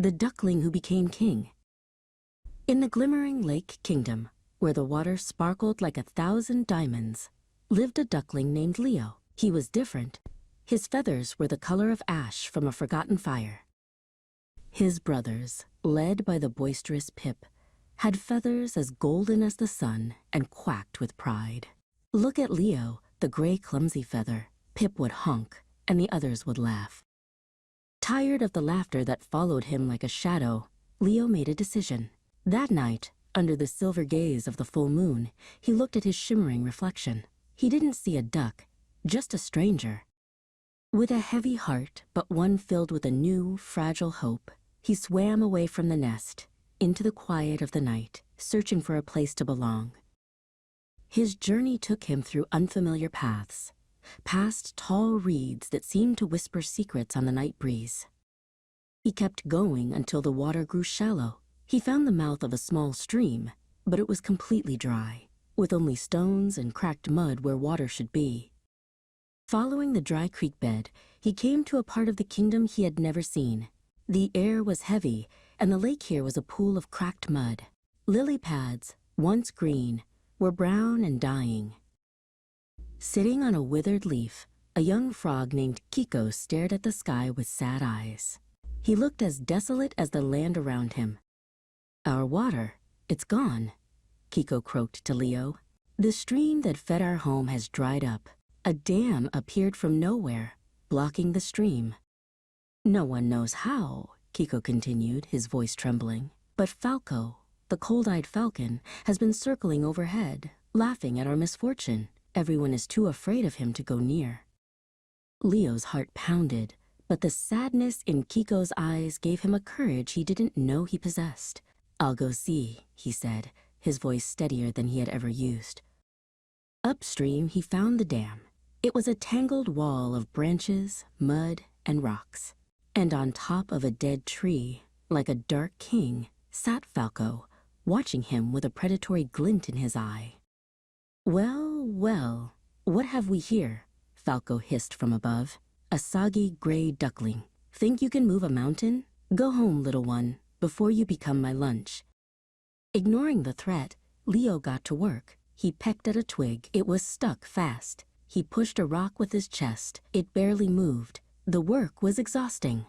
the duckling who became king. In the Glimmering Lake Kingdom, where the water sparkled like 1,000 diamonds, lived a duckling named Leo. He was different. His feathers were the color of ash from a forgotten fire. His brothers, led by the boisterous Pip, had feathers as golden as the sun and quacked with pride. Look at Leo, the gray clumsy feather. Pip would honk, and the others would laugh. Tired of the laughter that followed him like a shadow, Leo made a decision. That night, under the silver gaze of the full moon, he looked at his shimmering reflection. He didn't see a duck, just a stranger. With a heavy heart, but one filled with a new, fragile hope, he swam away from the nest, into the quiet of the night, searching for a place to belong. His journey took him through unfamiliar paths, past tall reeds that seemed to whisper secrets on the night breeze. He kept going until the water grew shallow. He found the mouth of a small stream, but it was completely dry, with only stones and cracked mud where water should be. Following the dry creek bed, he came to a part of the kingdom he had never seen. The air was heavy, and the lake here was a pool of cracked mud. Lily pads, once green, were brown and dying. Sitting on a withered leaf, a young frog named Kiko stared at the sky with sad eyes. He looked as desolate as the land around him. "Our water, it's gone," Kiko croaked to Leo. "The stream that fed our home has dried up. A dam appeared from nowhere, blocking the stream." "No one knows how," Kiko continued, his voice trembling. "But Falco, the cold-eyed falcon, has been circling overhead, laughing at our misfortune. Everyone is too afraid of him to go near." Leo's heart pounded, but the sadness in Kiko's eyes gave him a courage he didn't know he possessed. "I'll go see," he said, his voice steadier than he had ever used. Upstream, he found the dam. It was a tangled wall of branches, mud, and rocks. And on top of a dead tree, like a dark king, sat Falco, watching him with a predatory glint in his eye. "Well, well, what have we here?" Falco hissed from above. "A soggy gray duckling. Think you can move a mountain? Go home, little one, before you become my lunch." Ignoring the threat, Leo got to work. He pecked at a twig. It was stuck fast. He pushed a rock with his chest. It barely moved. The work was exhausting.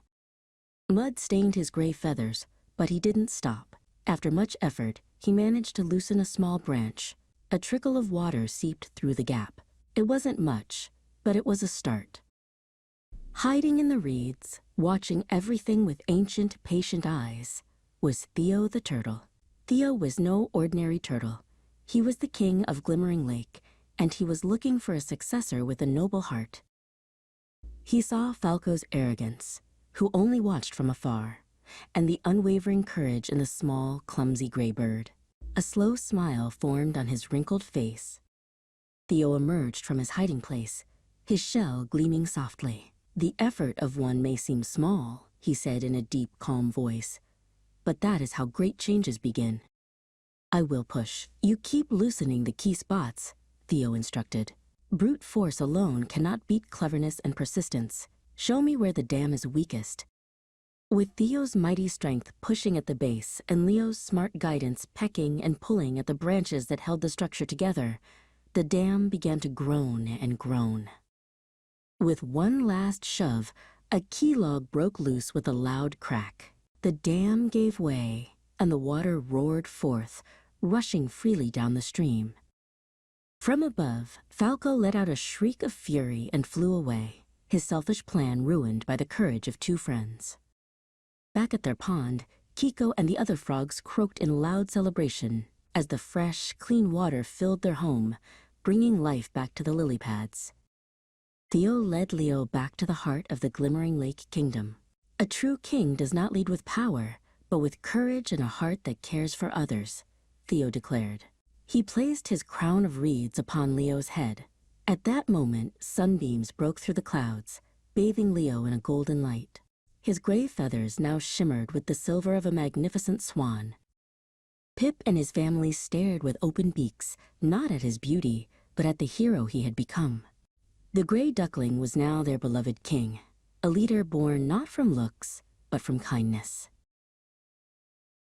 Mud stained his gray feathers, but he didn't stop. After much effort, he managed to loosen a small branch. A trickle of water seeped through the gap. It wasn't much, but it was a start. Hiding in the reeds, watching everything with ancient, patient eyes, was Theo the turtle. Theo was no ordinary turtle. He was the king of Glimmering Lake, and he was looking for a successor with a noble heart. He saw Falco's arrogance, who only watched from afar, and the unwavering courage in the small, clumsy gray bird. A slow smile formed on his wrinkled face. Theo emerged from his hiding place, his shell gleaming softly. "The effort of one may seem small," he said in a deep, calm voice, "but that is how great changes begin." "I will push. You keep loosening the key spots," Theo instructed. "Brute force alone cannot beat cleverness and persistence. Show me where the dam is weakest." With Theo's mighty strength pushing at the base and Leo's smart guidance pecking and pulling at the branches that held the structure together, the dam began to groan and groan. With one last shove, a key log broke loose with a loud crack. The dam gave way, and the water roared forth, rushing freely down the stream. From above, Falco let out a shriek of fury and flew away, his selfish plan ruined by the courage of two friends. Back at their pond, Kiko and the other frogs croaked in loud celebration as the fresh, clean water filled their home, bringing life back to the lily pads. Theo led Leo back to the heart of the Glimmering Lake Kingdom. A true king does not lead with power, but with courage and a heart that cares for others, Theo declared. He placed his crown of reeds upon Leo's head. At that moment, sunbeams broke through the clouds, bathing Leo in a golden light. His gray feathers now shimmered with the silver of a magnificent swan. Pip and his family stared with open beaks, not at his beauty, but at the hero he had become. The gray duckling was now their beloved king, a leader born not from looks, but from kindness.